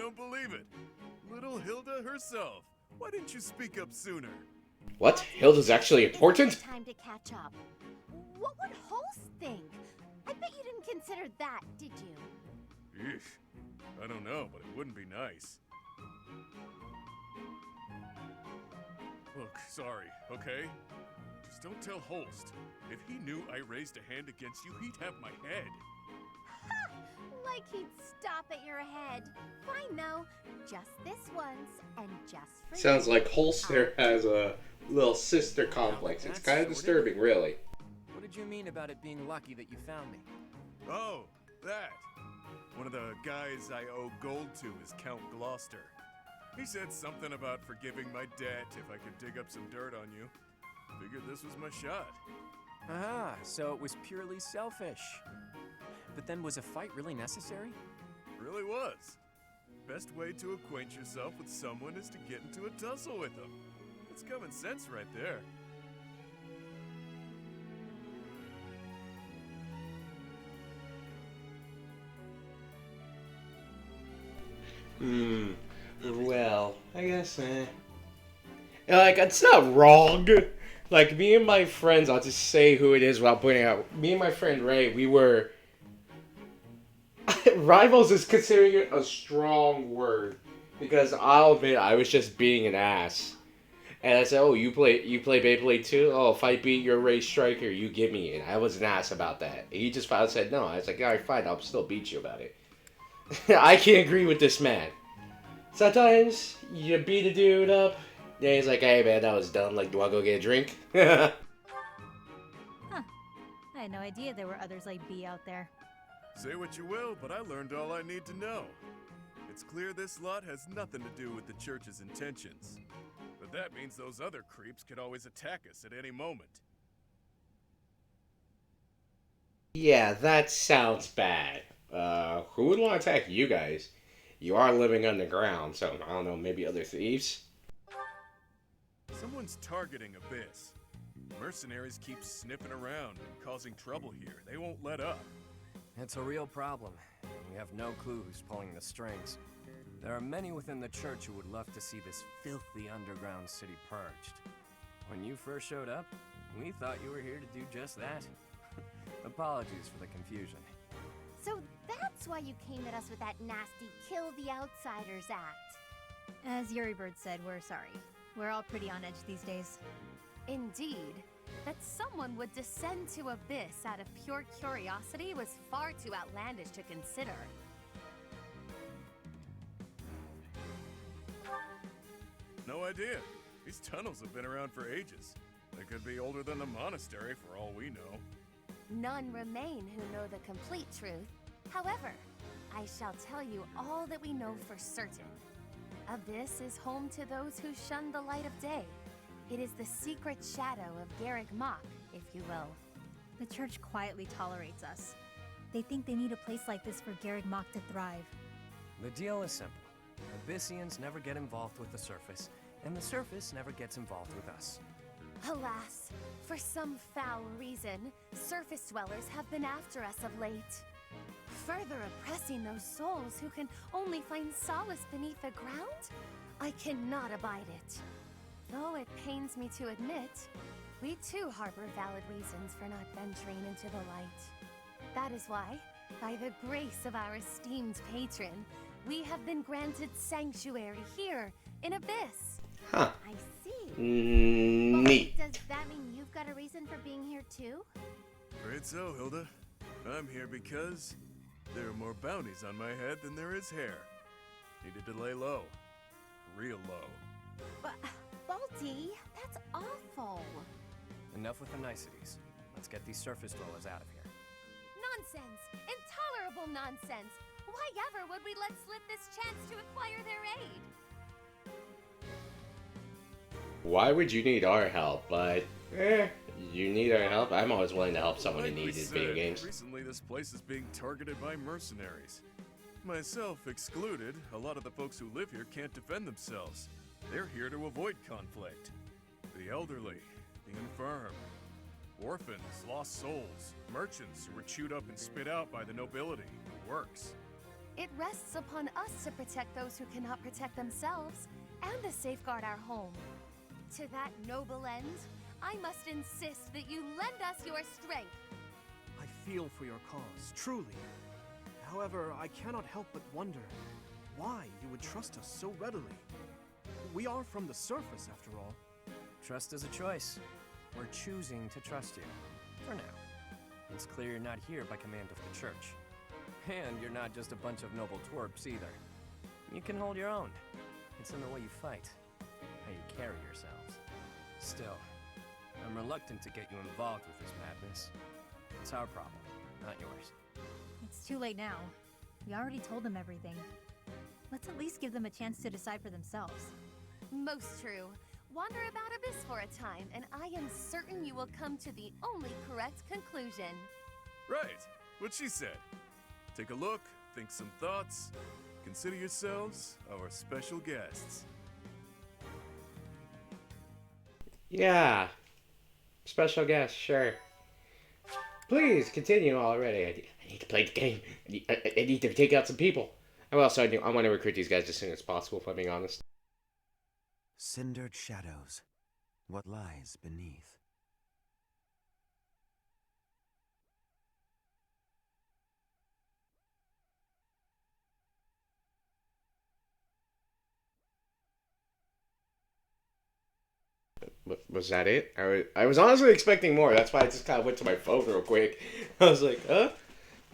don't believe it. Little Hilda herself. Why didn't you speak up sooner? What? Hilda's actually important? Time to catch up. What would Holst think? I bet you didn't consider that, did you? Eesh. I don't know, but it wouldn't be nice. Look, sorry, okay? Just don't tell Holst. If he knew I raised a hand against you, he'd have my head. Ha! Like he'd stop at your head. Fine, though. Just this once, and just for Sounds you. like Holster has a little sister complex. It's kind of disturbing, really. What did you mean about it being lucky that you found me? Oh, that. One of the guys I owe gold to is Count Gloucester. He said something about forgiving my debt if I could dig up some dirt on you. Figured this was my shot. Aha, so it was purely selfish. But then was a fight really necessary? Really was. Best way to acquaint yourself with someone is to get into a tussle with them. It's common sense right there. Well, I guess, Like, it's not wrong. Like, me and my friends, I'll just say who it is without pointing out. Me and my friend Ray, we were... Rivals is considering it a strong word. Because I'll admit, I was just being an ass. And I said, oh, you play Beyblade too? Oh, if I beat your Ray Striker, you give me it. I was an ass about that. He just finally said no. I was like, alright, fine, I'll still beat you about it. I can't agree with this man. Sometimes you beat a dude up, then he's like, hey man, that was dumb. Like, do I go get a drink? Huh. I had no idea there were others like B out there. Say what you will, but I learned all I need to know. It's clear this lot has nothing to do with the church's intentions. But that means those other creeps could always attack us at any moment. Yeah, that sounds bad. Who would want to attack you guys? You are living underground, so I don't know, maybe other thieves? Someone's targeting Abyss. Mercenaries keep sniffing around and causing trouble here. They won't let up. It's a real problem. We have no clue who's pulling the strings. There are many within the church who would love to see this filthy underground city purged. When you first showed up, we thought you were here to do just that. Apologies for the confusion. So that's why you came at us with that nasty Kill the Outsiders act. As Yuri Bird said, we're sorry. We're all pretty on edge these days. Indeed. That someone would descend to Abyss out of pure curiosity was far too outlandish to consider. No idea. These tunnels have been around for ages. They could be older than the monastery for all we know. None remain who know the complete truth. However, I shall tell you all that we know for certain. Abyss is home to those who shun the light of day. It is the secret shadow of Garrick Mach, if you will. The church quietly tolerates us. They think they need a place like this for Garrick Mach to thrive. The deal is simple. Abyssians never get involved with the surface, and the surface never gets involved with us. Alas, for some foul reason, surface dwellers have been after us of late. Further oppressing those souls who can only find solace beneath the ground? I cannot abide it. Though it pains me to admit, we too harbor valid reasons for not venturing into the light. That is why, by the grace of our esteemed patron, we have been granted sanctuary here in Abyss. Huh. I see. Neat. Does that mean you've got a reason for being here too? Afraid so, Hilda. I'm here because there are more bounties on my head than there is hair. Needed to lay low. Real low. But, Balti, that's awful. Enough with the niceties. Let's get these surface dwellers out of here. Nonsense! Intolerable nonsense! Why ever would we let slip this chance to acquire their aid? Why would you need our help? But, you need our help? I'm always willing to help someone in Like we need in video said, games. Recently, this place is being targeted by mercenaries. Myself excluded, a lot of the folks who live here can't defend themselves. They're here to avoid conflict. The elderly, the infirm, orphans, lost souls, merchants who were chewed up and spit out by the nobility, works. It rests upon us to protect those who cannot protect themselves, and to safeguard our home. To that noble end, I must insist that you lend us your strength. I feel for your cause, truly. However, I cannot help but wonder why you would trust us so readily. We are from the surface, after all. Trust is a choice. We're choosing to trust you. For now. It's clear you're not here by command of the church. And you're not just a bunch of noble twerps either. You can hold your own. It's in the way you fight, how you carry yourselves. Still, I'm reluctant to get you involved with this madness. It's our problem, not yours. It's too late now. We already told them everything. Let's at least give them a chance to decide for themselves. Most true. Wander about Abyss for a time, and I am certain you will come to the only correct conclusion. Right, what she said. Take a look, think some thoughts. Consider yourselves our special guests. Yeah. Special guest, sure. Please continue already. I need to play the game. I need to take out some people. Oh, also, I want to recruit these guys as soon as possible, if I'm being honest. Cindered shadows. What lies beneath? Was that it? I was honestly expecting more. That's why I just kind of went to my phone real quick. I was like,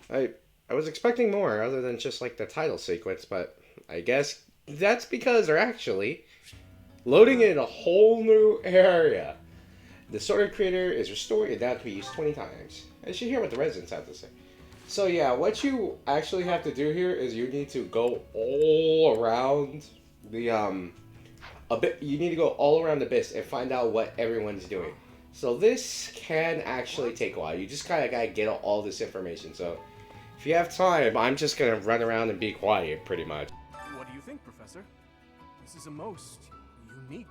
I was expecting more other than just like the title sequence, but I guess that's because they're actually loading in a whole new area. The story creator is restored and now to be used 20 times. I should hear what the residents have to say. So yeah, what you actually have to do here is you need to go all around the you need to go all around the Abyss and find out what everyone's doing. So this can actually take a while. You just kind of gotta get all this information. So if you have time, I'm just gonna run around and be quiet, pretty much. What do you think, Professor? This is a most unique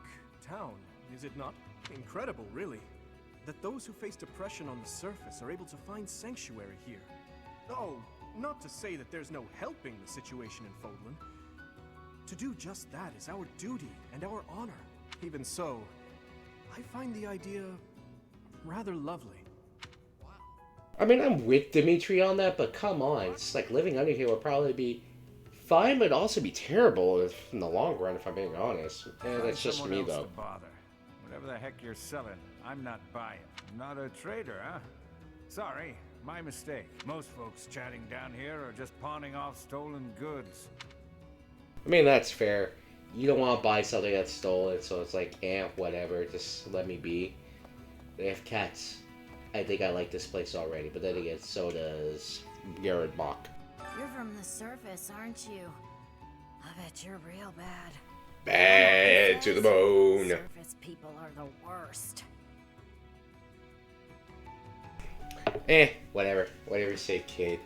town, is it not? Incredible, really, that those who face depression on the surface are able to find sanctuary here. Oh, not to say that there's no helping the situation in Fodlan. To do just that is our duty and our honor. Even so, I find the idea rather lovely. I mean, I'm with Dimitri on that, but come on. It's like living under here would probably be fine, but also be terrible in the long run, if I'm being honest. And that's just me, though. Bother. Whatever the heck you're selling, I'm not buying. Not a trader, huh? Sorry, my mistake. Most folks chatting down here are just pawning off stolen goods. I mean, that's fair. You don't want to buy something that's stolen, so it's like, whatever, just let me be. They have cats. I think I like this place already, but then again, so does Garrett Bach. You're from the surface, aren't you? I bet you're real bad. Bad to the bone. Surface people are the worst. Whatever. Whatever you say, kid.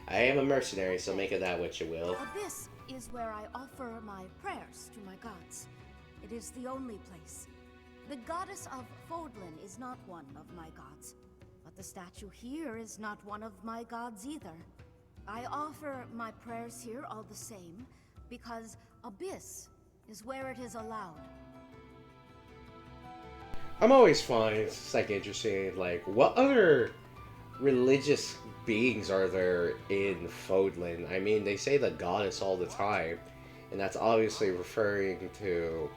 I am a mercenary, so make of that what you will. Abyss is where I offer my prayers to my gods. It is the only place. The goddess of Fodlan is not one of my gods, but the statue here is not one of my gods either. I offer my prayers here all the same, because Abyss is where it is allowed. I'm always fine. It's like interesting. Like, what other religious beings are there in Fodlan? I mean, they say the goddess all the time, and that's obviously referring to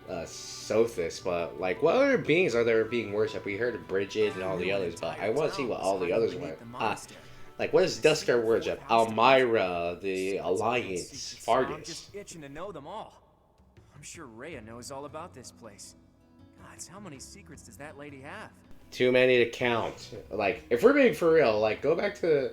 Sothis, but like, what other beings are there being worshipped? We heard of Bridget and all the others, but I want to see what all the others went. Like, what is Dusker worship? Almyra, the Alliance, I'm Fargus. just itching to know them all. I'm sure Rhea knows all about this place. Gods, how many secrets does that lady have? Too many to count. Like, if we're being for real, like, go back to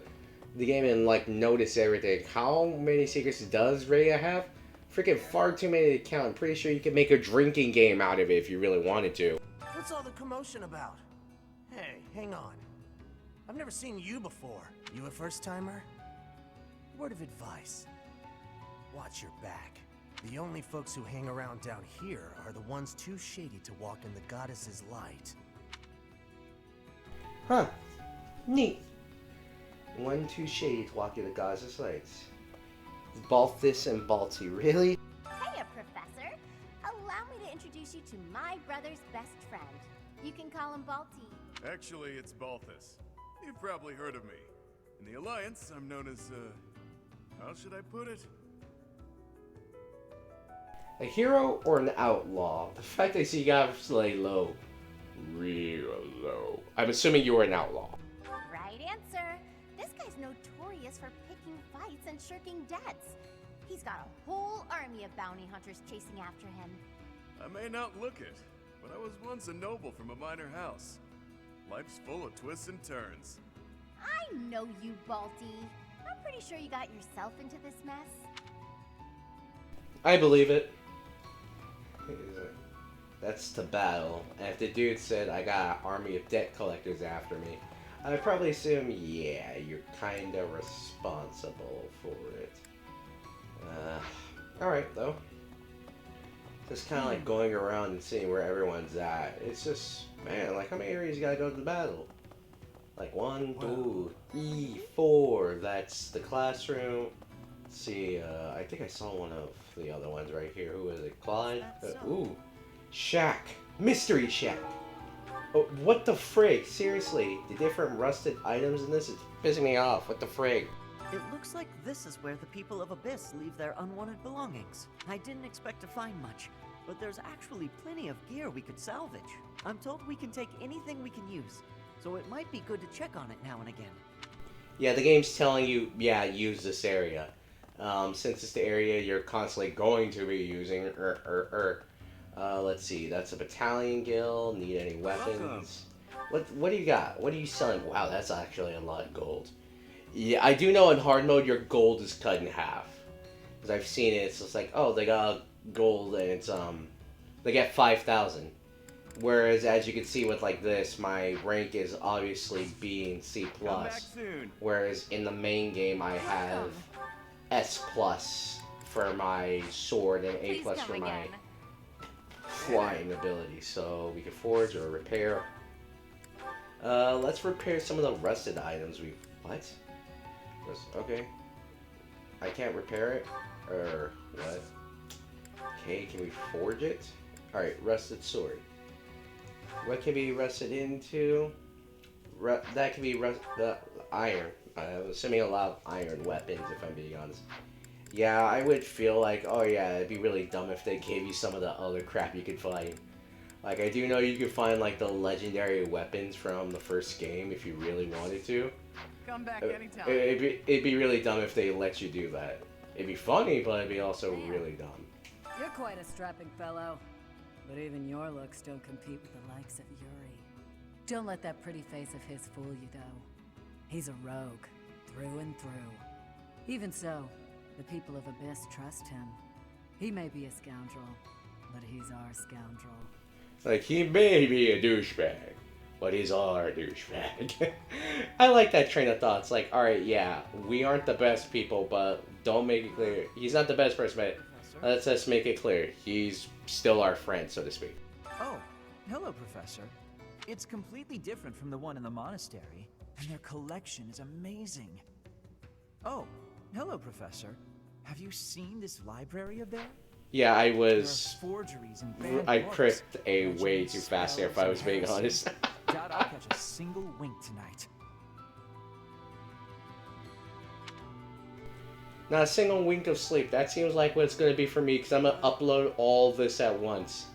the game and, like, notice everything. How many secrets does Rhea have? Freaking far too many to count. I'm pretty sure you could make a drinking game out of it if you really wanted to. What's all the commotion about? Hey, hang on. I've never seen you before. You a first-timer? Word of advice. Watch your back. The only folks who hang around down here are the ones too shady to walk in the goddess's light. Huh. Neat. One too shady to walk in the goddess's lights. Balthus and Balti, really? Hiya, Professor. Allow me to introduce you to my brother's best friend. You can call him Balti. Actually, it's Balthus. You've probably heard of me. In the Alliance, I'm known as, how should I put it? A hero or an outlaw? The fact that you got to lay low. Real low. I'm assuming you were an outlaw. Right answer. This guy's notorious for picking fights and shirking debts. He's got a whole army of bounty hunters chasing after him. I may not look it, but I was once a noble from a minor house. Life's full of twists and turns. I know you, Balti. I'm pretty sure you got yourself into this mess. I believe it. That's to battle. And if the dude said, I got an army of debt collectors after me, I'd probably assume, yeah, you're kinda responsible for it. Alright, though. Just kinda like going around and seeing where everyone's at. It's just, man, like how many areas you gotta go to the battle? Like 1, 2, 3, 4. That's the classroom. Let's see, I think I saw one of the other ones right here. Who is it? Clyde? Ooh. Shack. Mystery Shack. Oh, what the frig? Seriously, the different rusted items in this is pissing me off. What the frig? It looks like this is where the people of Abyss leave their unwanted belongings. I didn't expect to find much, but there's actually plenty of gear we could salvage. I'm told we can take anything we can use, so it might be good to check on it now and again. Yeah, the game's telling you, yeah, use this area. Since it's the area you're constantly going to be using, let's see, that's a battalion guild. Need any weapons? What do you got? What are you selling? Wow, that's actually a lot of gold. Yeah, I do know in hard mode your gold is cut in half. Because I've seen it, it's just like, oh, they got gold and it's, they get 5,000. Whereas, as you can see with like this, my rank is obviously B and C+. Whereas in the main game I have S+ for my sword and A+ for my flying ability. So we can forge or repair. Let's repair some of the rusted items we... What? Okay. I can't repair it? Or what? Okay, can we forge it? Alright, rusted sword. What can be rusted into? That can be the iron. I'm assuming a lot of iron weapons, if I'm being honest. Yeah, I would feel like, oh yeah, it'd be really dumb if they gave you some of the other crap you could find. Like, I do know you could find, like, the legendary weapons from the first game if you really wanted to. Come back anytime. It'd be really dumb if they let you do that. It'd be funny, but it'd be also really dumb. You're quite a strapping fellow. But even your looks don't compete with the likes of Yuri. Don't let that pretty face of his fool you, though. He's a rogue, through and through. Even so, the people of Abyss trust him. He may be a scoundrel, but he's our scoundrel. Like, he may be a douchebag, but he's our douchebag. I like that train of thought. It's like, alright, yeah, we aren't the best people, but don't make it clear. He's not the best person, but let's just make it clear. He's still our friend, so to speak. Oh, hello, Professor. It's completely different from the one in the monastery, and their collection is amazing. Oh, hello, Professor. Have you seen this library of theirs? Yeah, I was... Forgeries and I pricked a way too fast there, if I was being honest. Doubt I'll catch a single wink tonight. Not a single wink of sleep. That seems like what it's going to be for me, because I'm going to upload all this at once.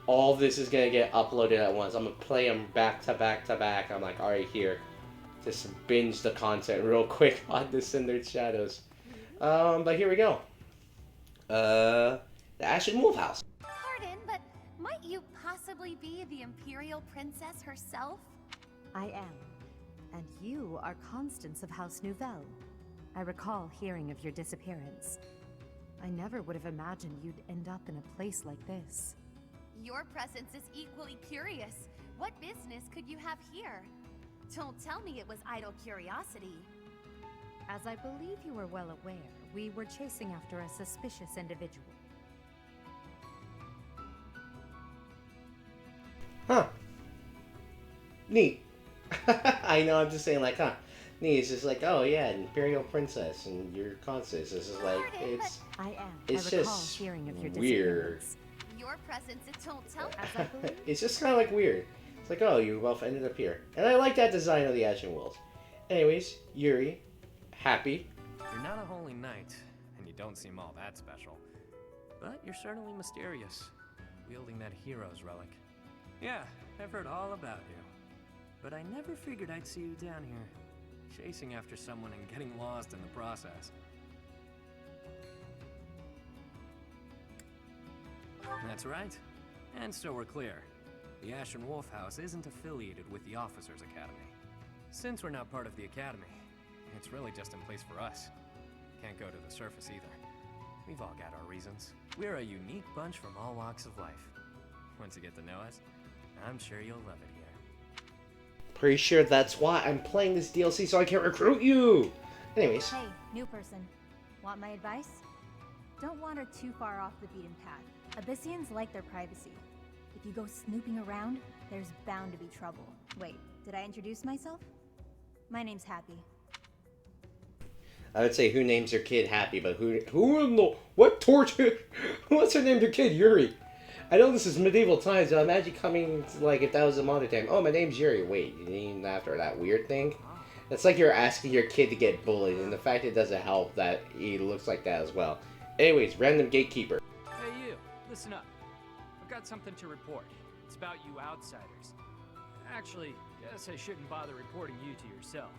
All this is going to get uploaded at once. I'm going to play them back to back to back. I'm like, alright, here. Just binge the content real quick on the Cindered Shadows. But here we go. The Ashen Wolf House. Pardon, but might you possibly be the Imperial Princess herself? I am. And you are Constance of House Nouvelle. I recall hearing of your disappearance. I never would have imagined you'd end up in a place like this. Your presence is equally curious. What business could you have here? Don't tell me it was idle curiosity. As I believe you are well aware, we were chasing after a suspicious individual. Huh. Neat. I know, I'm just saying, like, huh. niece is like, oh yeah, Imperial Princess, and you're Constance. This is like, it's I am. it's I recall just hearing of your weird. disappearance. Your presence, it don't tell. As I believe. It's just kind of like weird. It's like, oh, you both ended up here, and I like that design of the Ashen Wolves. Anyways, Yuri, happy. You're not a holy knight, and you don't seem all that special. But you're certainly mysterious, wielding that hero's relic. Yeah, I've heard all about you. But I never figured I'd see you down here, chasing after someone and getting lost in the process. That's right. And so we're clear. The Ashen Wolf House isn't affiliated with the Officers Academy. Since we're not part of the Academy, it's really just in place for us. Can't go to the surface either. We've all got our reasons. We're a unique bunch from all walks of life. Once you get to know us, I'm sure you'll love it here. Pretty sure that's why I'm playing this DLC so I can recruit you. Anyways. Hey, new person. Want my advice? Don't wander too far off the beaten path. Abyssians like their privacy. If you go snooping around, there's bound to be trouble. Wait, did I introduce myself? My name's Happy. I would say who names their kid Happy, but who in the what torture? What's her name? Their kid Yuri. I know this is medieval times. So imagine coming like if that was a modern time. Oh, my name's Yuri. Wait, you named after that weird thing? It's like you're asking your kid to get bullied, and the fact it doesn't help that he looks like that as well. Anyways, random gatekeeper. Hey you, listen up. I've got something to report. It's about you outsiders. Actually, guess I shouldn't bother reporting you to yourself.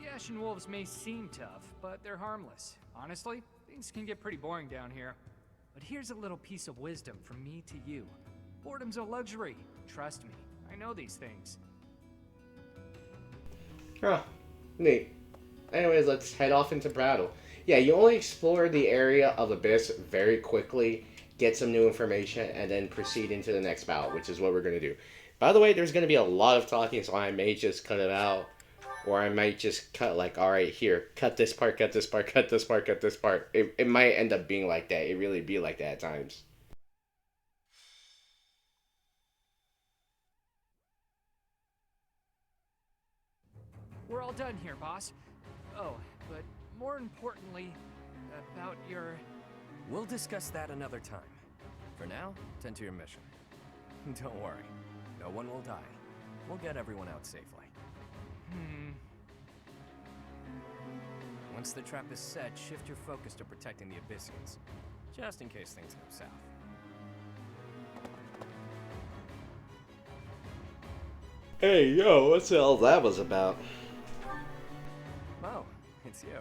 The Ashen Wolves may seem tough, but they're harmless. Honestly, things can get pretty boring down here. But here's a little piece of wisdom from me to you. Boredom's a luxury. Trust me, I know these things. Huh. Neat. Anyways, let's head off into battle. Yeah, you only explore the area of Abyss very quickly, get some new information, and then proceed into the next battle, which is what we're going to do. By the way, there's going to be a lot of talking, so I may just cut it out. Or I might just cut, like, alright, here, cut this part, cut this part, cut this part, cut this part. It might end up being like that. It really be like that at times. We're all done here, boss. Oh, but more importantly, about your... We'll discuss that another time. For now, tend to your mission. Don't worry, no one will die. We'll get everyone out safely. Once the trap is set, shift your focus to protecting the Abyssians, just in case things go south. Hey, yo, what's the hell that was about? Oh, it's you.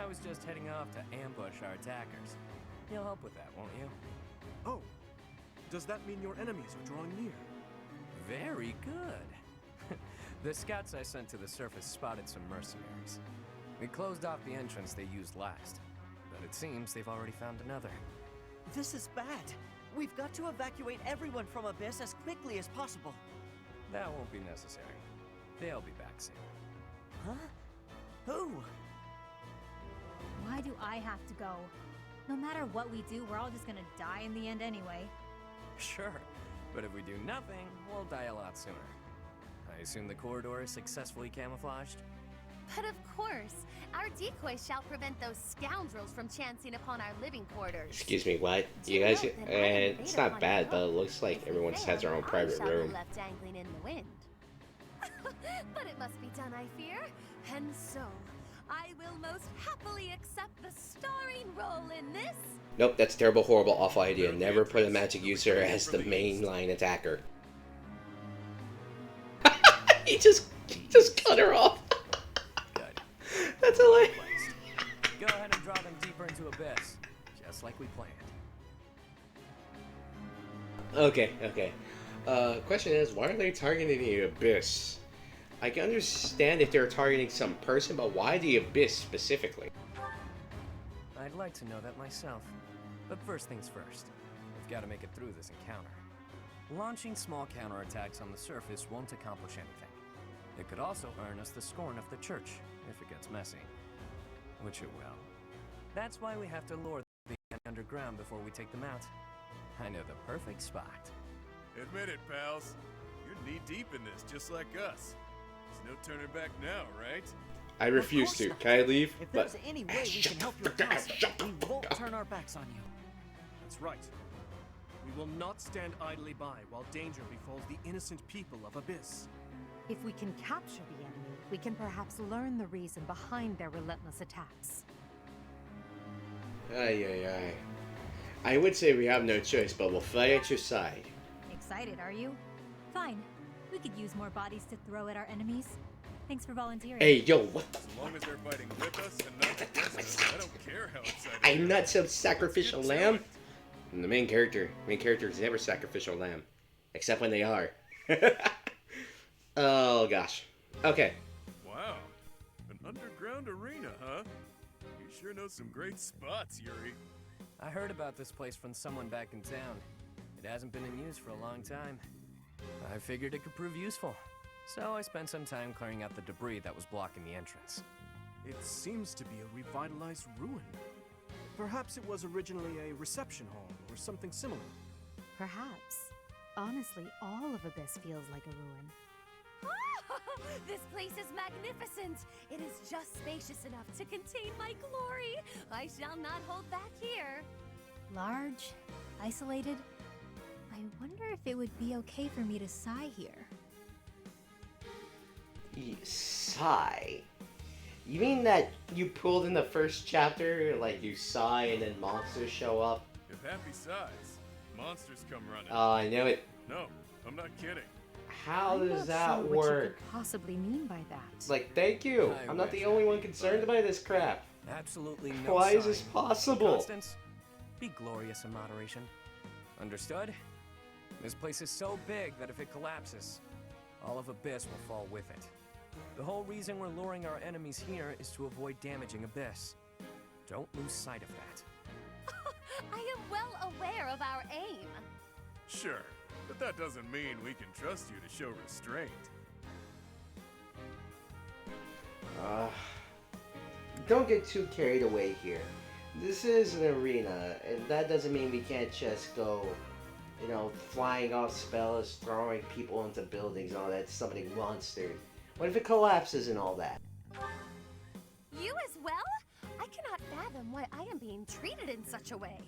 I was just heading off to ambush our attackers. You'll help with that, won't you? Oh, does that mean your enemies are drawing near? Very good. The scouts I sent to the surface spotted some mercenaries. We closed off the entrance they used last, but it seems they've already found another. This is bad. We've got to evacuate everyone from Abyss as quickly as possible. That won't be necessary. They'll be back soon. Huh? Who? Why do I have to go? No matter what we do, we're all just gonna die in the end anyway. Sure, but if we do nothing, we'll die a lot sooner. I assume the corridor is successfully camouflaged? But of course, our decoy shall prevent those scoundrels from chancing upon our living quarters. Excuse me, what? You guys, and it's not bad, but it looks like everyone just has their own private room. Left dangling in the wind. But it must be done, I fear. And so, I will most happily accept the starring role in this. Nope, that's a terrible, horrible, awful idea. Never put a magic user as the main line attacker. he just cut her off. Good. That's hilarious. Go ahead and draw them deeper into Abyss, just like we planned. Okay. Question is, why are they targeting the Abyss? I can understand if they're targeting some person, but why the Abyss specifically? I'd like to know that myself. But first things first, we've got to make it through this encounter. Launching small counterattacks on the surface won't accomplish anything. It could also earn us the scorn of the church, if it gets messy. Which it will. That's why we have to lure the enemy underground before we take them out. I know the perfect spot. Admit it, pals. You're knee-deep in this, just like us. It's No turning back now, right? I refuse to. Can I leave? If there's any way we can help your cause, we won't turn our backs on you. That's right. We will not stand idly by while danger befalls the innocent people of Abyss. If we can capture the enemy, we can perhaps learn the reason behind their relentless attacks. Ay, ay, ay. I would say we have no choice, but we'll fight at your side. Excited, are you? Fine. We could use more bodies to throw at our enemies. Thanks for volunteering. Hey, yo, what? As long as they're fighting with us and not against us, I don't care how excited I'm not some sacrificial lamb. And the main character is never sacrificial lamb, except when they are. Oh gosh. Okay. Wow. An underground arena, huh? You sure know some great spots, Yuri. I heard about this place from someone back in town. It hasn't been in use for a long time. I figured it could prove useful. So I spent some time clearing out the debris that was blocking the entrance. It seems to be a revitalized ruin. Perhaps it was originally a reception hall or something similar. Perhaps. Honestly, all of Abyss feels like a ruin. This place is magnificent. It is just spacious enough to contain my glory. I shall not hold back here. Large, isolated. I wonder if it would be okay for me to sigh here. Sigh? You mean that you pulled in the first chapter, like you sigh and then monsters show up? If Happy sighs, monsters come running. Oh, I know it. No, I'm not kidding. How I'm does not that sure work? What you could possibly mean by that? Like, thank you. I'm not the only one concerned by this crap. Absolutely no Why is this sign. possible? Constance, be glorious in moderation. Understood? This place is so big that if it collapses, all of Abyss will fall with it. The whole reason we're luring our enemies here is to avoid damaging Abyss. Don't lose sight of that. I am well aware of our aim. Sure, but that doesn't mean we can trust you to show restraint. Don't get too carried away here. This is an arena, and that doesn't mean we can't just go, you know, flying off spells, throwing people into buildings and all that, summoning monsters. What if it collapses and all that? You as well? I cannot fathom why I am being treated in such a way.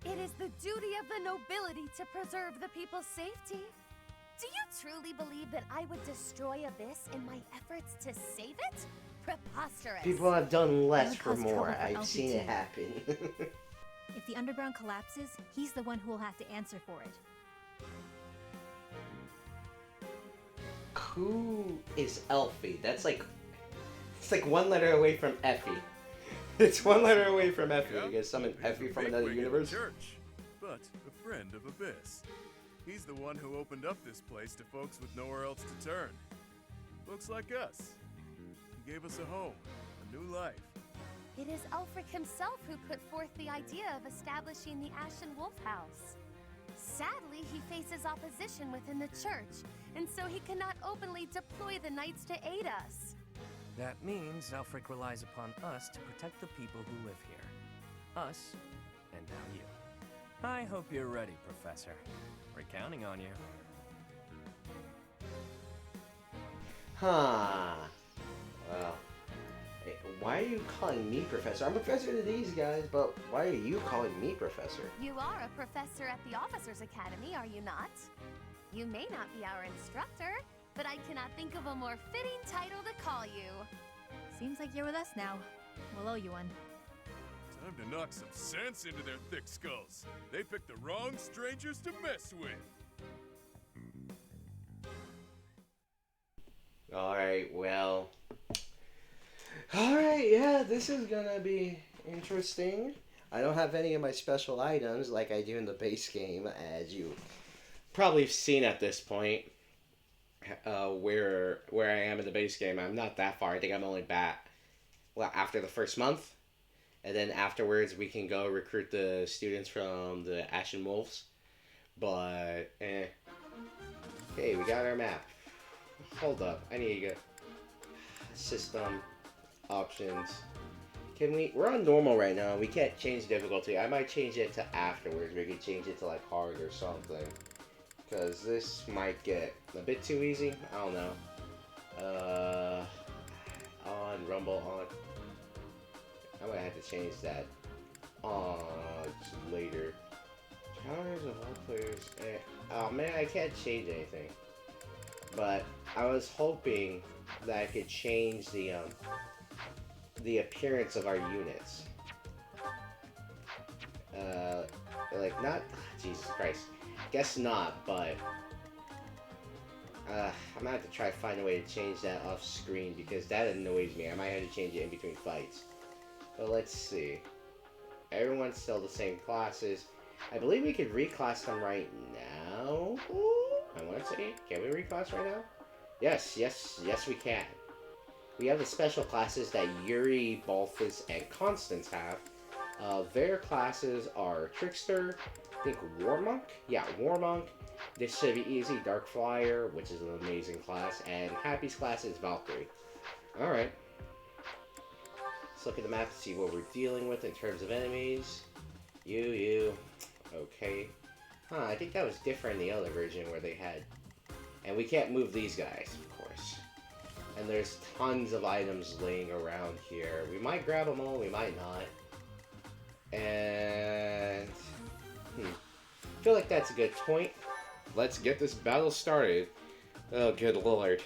It is the duty of the nobility to preserve the people's safety. Do you truly believe that I would destroy Abyss in my efforts to save it? Preposterous. People have done less Gonna for cause trouble more. for I've seen it LPT. happen. If the underground collapses, he's the one who will have to answer for it. Who is Elfie? That's like, it's like one letter away from Effie. It's one letter away from Effie. You guys summon Effie from another universe? Church, but a friend of Abyss. He's the one who opened up this place to folks with nowhere else to turn. Folks like us. He gave us a home, a new life. It is Ulfric himself who put forth the idea of establishing the Ashen Wolf House. Sadly, he faces opposition within the church, and so he cannot openly deploy the knights to aid us. That means Alfric relies upon us to protect the people who live here. Us, and now you. I hope you're ready, Professor. We're counting on you. Huh. Well, hey, why are you calling me Professor? I'm Professor to these guys, but why are you calling me Professor? You are a professor at the Officers Academy, are you not? You may not be our instructor, but I cannot think of a more fitting title to call you. Seems like you're with us now. We'll owe you one. Time to knock some sense into their thick skulls. They picked the wrong strangers to mess with. Alright, well. Alright, yeah, this is gonna be interesting. I don't have any of my special items like I do in the base game, as you probably have seen at this point. Where I am in the base game, I'm not that far. I think I'm only back, well, after the first month. And then afterwards, we can go recruit the students from the Ashen Wolves. But, Hey, we got our map. Hold up, I need to get system options. We're on normal right now. We can't change difficulty. I might change it to afterwards. We could change it to like hard or something. Because this might get a bit too easy. I don't know. Rumble on. I might have to change that later. Counters of all players. Oh man, I can't change anything. But I was hoping that I could change the appearance of our units. Like not Jesus Christ. Guess not, but I'm gonna have to try to find a way to change that off screen because that annoys me. I might have to change it in between fights. But let's see. Everyone's still the same classes. I believe we could reclass them right now. I want to say, can we reclass right now? Yes, we can. We have the special classes that Yuri, Balthus, and Constance have. Their classes are Trickster, I think Warmonk? Yeah, Warmonk. This should be easy. Dark Flyer, which is an amazing class, and Happy's class is Valkyrie. Alright. Let's look at the map to see what we're dealing with in terms of enemies. You. Okay. Huh, I think that was different in the other version where they had... And we can't move these guys, of course. And there's tons of items laying around here. We might grab them all, we might not. And... I feel like that's a good point. Let's get this battle started. Oh, good lord.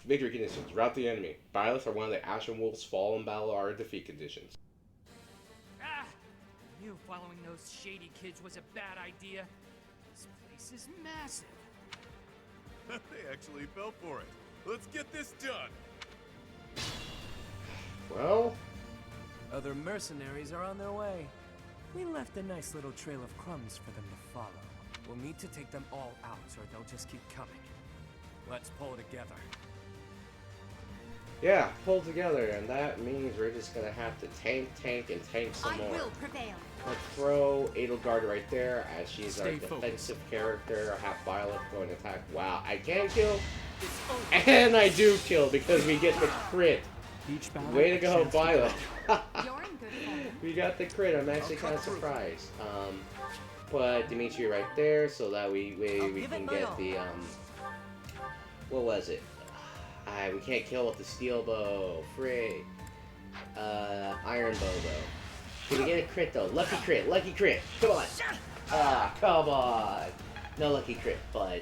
Victory conditions. Rout the enemy. Violence are one of the Ashen Wolves' fall in battle or defeat conditions. Ah! I knew following those shady kids was a bad idea. This place is massive. They actually fell for it. Let's get this done. Well... Other mercenaries are on their way. We left a nice little trail of crumbs for them to follow. We'll need to take them all out, or they'll just keep coming. Let's pull together. Yeah, pull together, and that means we're just gonna have to tank, and tank some more. I will prevail. Let's throw Edelgard right there, as she's our defensive character. I have Violet going to attack. Wow, I can kill, and I do kill because we get the crit. Way to go, Violet. We got the crit. I'm actually kind of surprised. Put Dimitri right there so that we can get the what was it? We can't kill with the steel bow. Frig. Iron bow though. Can we get a crit though? Lucky crit. Come on. Come on. No lucky crit, but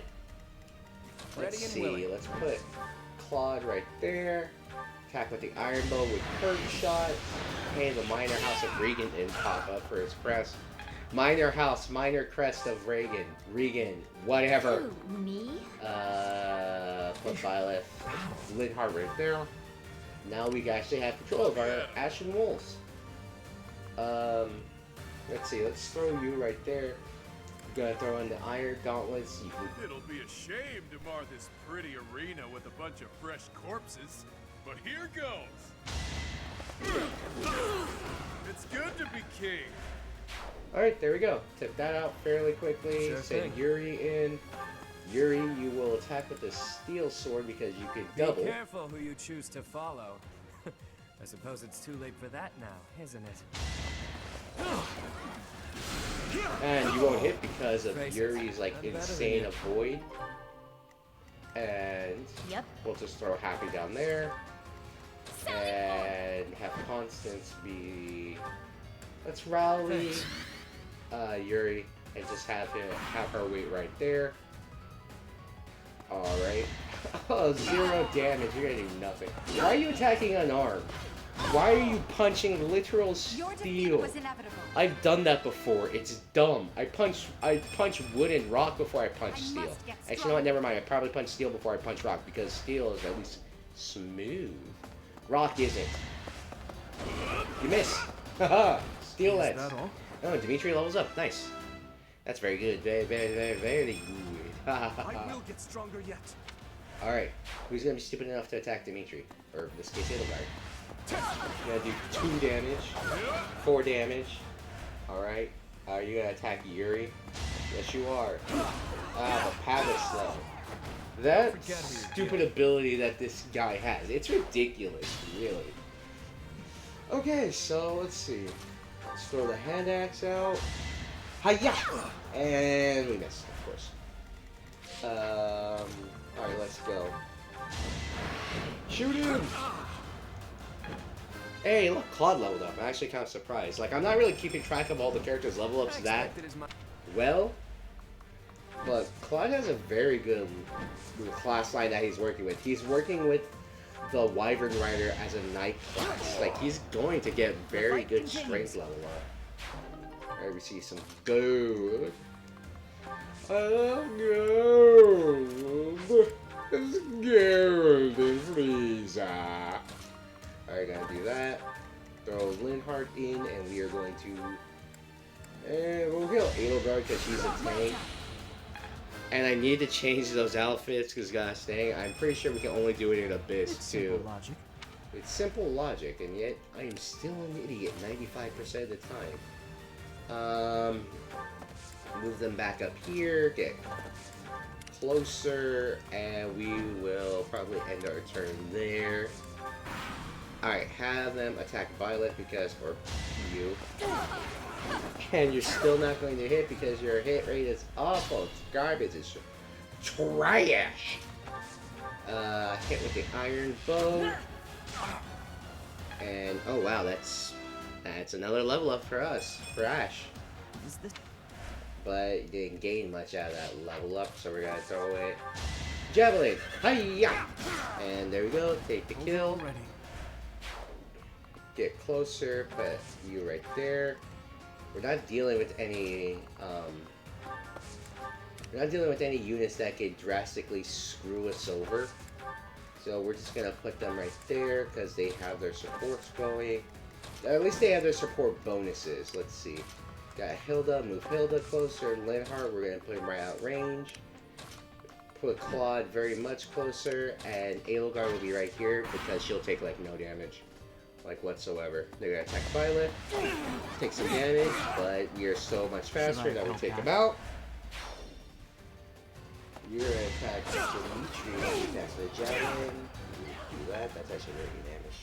let's see. Let's put Claude right there. Attack with the iron bow with curve shot. Hey, the minor house of Regan didn't pop up for his crest. Minor crest of Regan, whatever. Ooh, me? Put Violet, Lidhart right there. Now we actually have control of our Ashen Wolves. Let's see, let's throw you right there. Gonna throw in the Iron Gauntlets. It'll be a shame to mar this pretty arena with a bunch of fresh corpses. But here goes! It's good to be king! Alright, there we go. Took that out fairly quickly. Send Yuri in. Yuri, you will attack with the steel sword because you can double. Be careful who you choose to follow. I suppose it's too late for that now, isn't it? And you won't hit because of Yuri's like insane avoid. And we'll just throw Happy down there. And have Constance be... Let's rally Yuri and just have her wait right there. Alright. Oh, 0 damage. You're gonna do nothing. Why are you attacking unarmed? Why are you punching literal steel? I've done that before. It's dumb. I punch wood and rock before I punch steel. Actually, you know what? Never mind. I probably punch steel before I punch rock because steel is at least smooth. Rock isn't. You miss. Haha. Steel edge. Oh, Dimitri levels up. Nice. That's very good. Very good. I will get stronger yet. Alright. Who's gonna be stupid enough to attack Dimitri? Or in this case, Edelgard. You're gonna do 2 damage. 4 damage. Alright. Are you gonna attack Yuri? Yes, you are. But Pavis, though. That stupid ability that this guy has. It's ridiculous, really. Okay, so let's see. Let's throw the hand axe out. Hiya! And we missed, of course. Alright, let's go. Shoot him! Hey, look, Claude leveled up. I'm actually kind of surprised. Like, I'm not really keeping track of all the characters' level ups that well, but Claude has a very good class line that he's working with. He's working with the Wyvern Rider as a knight class. Like, he's going to get very good strength level up. Alright, we see some gold. I love gold. It's gold and Frieza. Alright, gonna do that. Throw Linhardt in, and we are going to... we'll kill Edelgard because she's a tank. And I need to change those outfits because, gosh dang, I'm pretty sure we can only do it in Abyss too. Simple logic. It's simple logic, and yet I am still an idiot 95% of the time. Move them back up here, get closer, and we will probably end our turn there. Alright, have them attack Violet because, or you. And you're still not going to hit because your hit rate is awful. It's garbage. It's trash. Hit with the iron bow. And oh wow, that's another level up for us, for Ash. But you didn't gain much out of that level up, so we're gonna throw away Javelin. Hiya! And there we go. Take the kill. Get closer, put you right there. We're not dealing with any units that could drastically screw us over. So we're just gonna put them right there because they have their supports going. At least they have their support bonuses. Let's see. Got Hilda, move Hilda closer. Linhardt, we're gonna put him right out range. Put Claude very much closer, and Edelgard will be right here because she'll take like no damage. Like whatsoever. They're gonna attack Violet, take some damage, but we are so much faster that we take them out. You're gonna attack Dimitri, that's the Javelin. Do that, that's actually really good damage.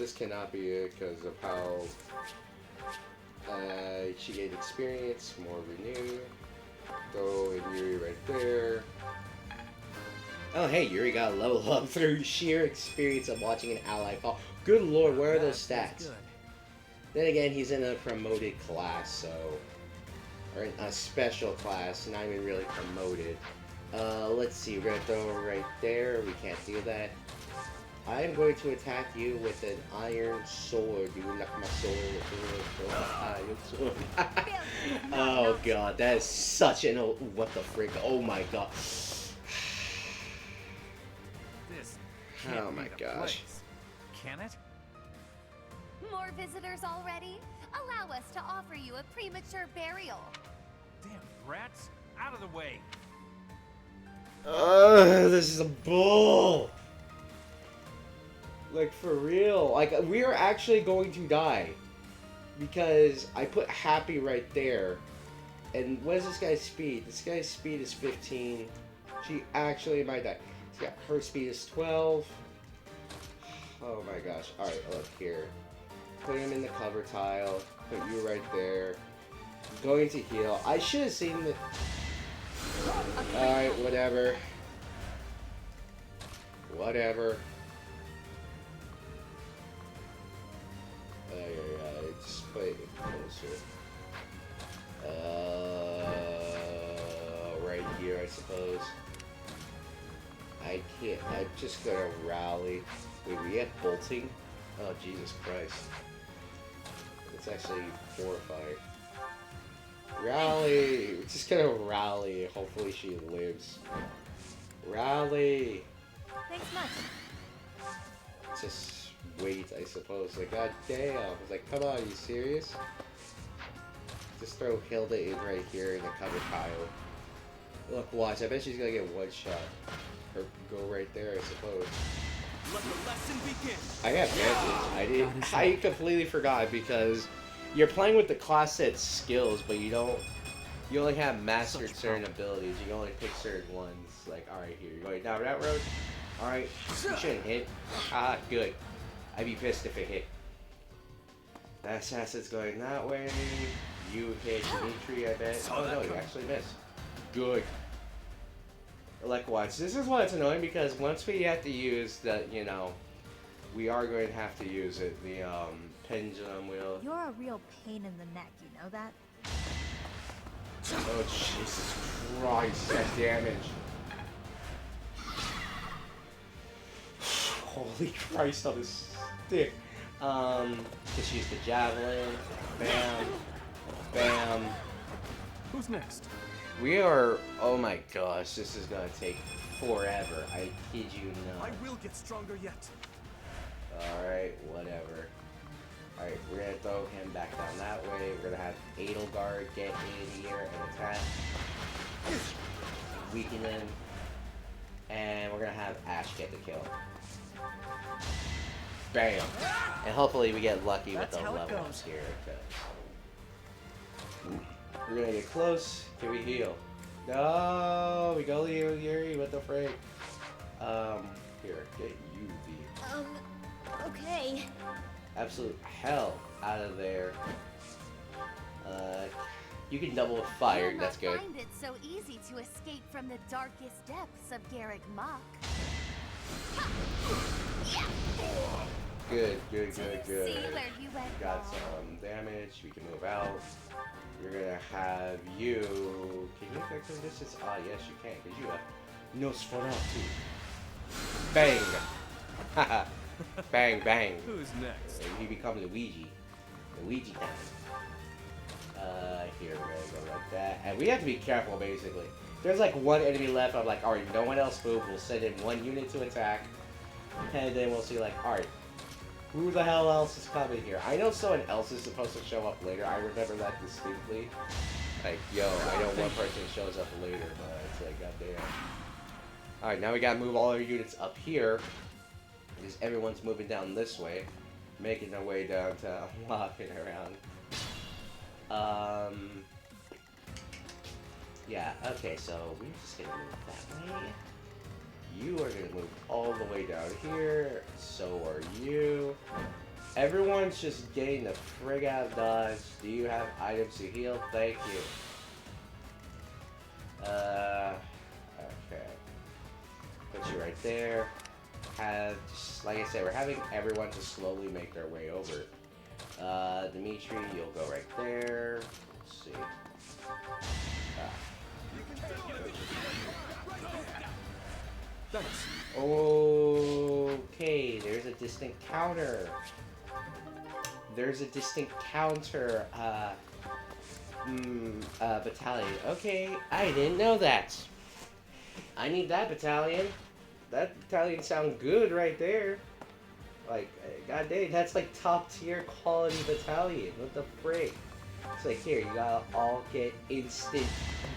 This cannot be it because of how she gained experience, more renew. Go and Yuri right there. Oh hey, Yuri got a level up through sheer experience of watching an ally fall. Good lord, where are those stats? Then again, he's in a promoted class, so... Or in a special class, not even really promoted. Let's see, we're gonna throw it right there. We can't do that. I am going to attack you with an iron sword. You like my sword? Iron sword. Oh god, that is such an... What the frick? Oh my god. Oh my gosh. Can it? More visitors already? Allow us to offer you a premature burial. Damn rats! Out of the way! This is a bull! Like, for real. Like, we are actually going to die. Because I put Happy right there. And what is this guy's speed? This guy's speed is 15. She actually might die. Yeah, her speed is 12. Oh my gosh. Alright, look here. Put him in the cover tile. Put you right there. Going to heal. I should have seen the... Alright, whatever. Whatever. Just put it closer. Right here, I suppose. I can't. I'm just gonna rally. Wait, we have bolting? Oh, Jesus Christ. It's actually horrifying. Rally! We're just gonna rally. Hopefully she lives. Rally! Thanks much. Just wait, I suppose. Like, god damn. I was like, come on, are you serious? Just throw Hilda in right here in the cover tile. Look, watch. I bet she's gonna get one shot. Or go right there, I suppose. Let the lesson begin. I got advantage. I completely forgot because you're playing with the class set skills, but you only have mastered certain abilities. You can only pick certain ones. Like, alright, here, you're going down that road. Alright, you shouldn't hit. Ah, good. I'd be pissed if it hit. That assassin's going that way. You hit Dimitri, I bet. Oh no, you actually missed. Good. Likewise, this is why it's annoying because once we have to use the, you know, we are going to have to use it, the pendulum wheel. You're a real pain in the neck, you know that? Oh Jesus Christ, that damage. Holy Christ on this stick. Just use the javelin. Bam. Bam. Who's next? We are, oh my gosh, this is gonna take forever. I kid you not. I will get stronger yet. Alright, whatever. Alright, we're gonna throw him back down that way. We're gonna have Edelgard get in here and attack. Weaken him. And we're gonna have Ash get the kill. Bam! And hopefully we get lucky with the level ups here. We're gonna get close. Can we heal? No! We go heal Yuri, what the frick? Here, get you the Okay. absolute hell out of there. You can double with fire, that's good. You'll not find it so easy to escape from the darkest depths of Garrick Mach. Good, good, good, good. See where you went Got wrong. some damage, we can move out. We're gonna have you... Can you affect from distance? Ah, yes you can, because you have Nosferatu. Bang! Haha. Bang, bang. Who's next? He becomes Luigi. Luigi time. Here, we're gonna go like that. And we have to be careful, basically. There's like one enemy left. I'm like, alright, no one else move. We'll send in one unit to attack. And then we'll see, like, alright, who the hell else is coming here? I know someone else is supposed to show up later. I remember that distinctly. Like, yo, I know one person shows up later, but it's like, goddamn. Alright, now we gotta move all our units up here. Because everyone's moving down this way. Making their way down to walking around. Yeah, okay, so we're just gonna move that way. You are gonna move all the way down here. So are you. Everyone's just getting the frig out of dodge. Do you have items to heal? Thank you. Okay. Put you right there. Just, like I said, we're having everyone to slowly make their way over. Dimitri, you'll go right there. Let's see. Okay, there's a distant counter. There's a distant counter, battalion. Okay, I didn't know that. I need that battalion. That battalion sounds good right there. Like, god dang, that's like top tier quality battalion. What the frick? It's like, here, you gotta all get instant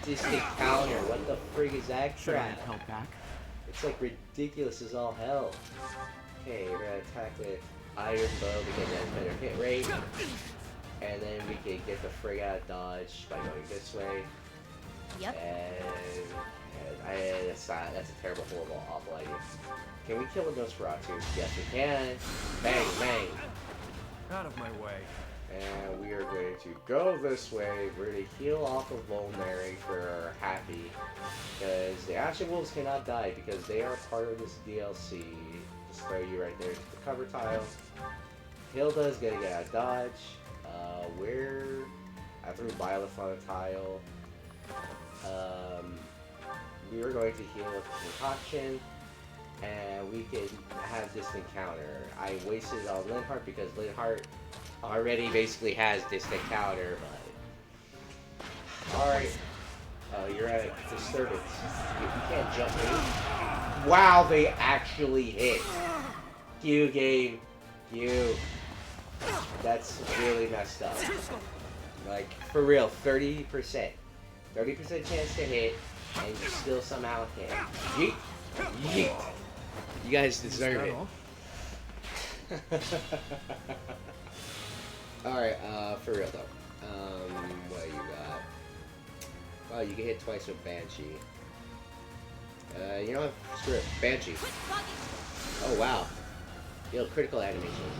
distant counter. What the frig is that crap? Help back. It's like ridiculous as all hell. Okay, we're gonna attack with Iron Bow to get that better hit rate. And then we can get the frig out of dodge by going this way. Yep. And that's a terrible, horrible, awful idea. Can we kill a Nosferatu? Yes, we can. Bang, bang. Out of my way. And we are going to go this way. We're going to heal off of Vulnerary for Happy. Because the Ashen Wolves cannot die because they are part of this DLC. Just throw you right there to the cover tile. Hilda's going to get out of dodge. I threw Byleth on a tile. We were going to heal with Concoction. And we can have distant counter. I wasted it on Linhardt because Linhardt already basically has distant counter, but... Alright. You're at a disturbance. You can't jump in. Wow, they actually hit. Q game. Q. That's really messed up. Like, for real, 30%. 30% chance to hit, and you still somehow hit. Yeet. Yeet. You guys deserve it. Alright, for real though. What you got? Oh, you can hit twice with Banshee. You know what? Screw it. Banshee. Oh, wow. Yo, critical animation.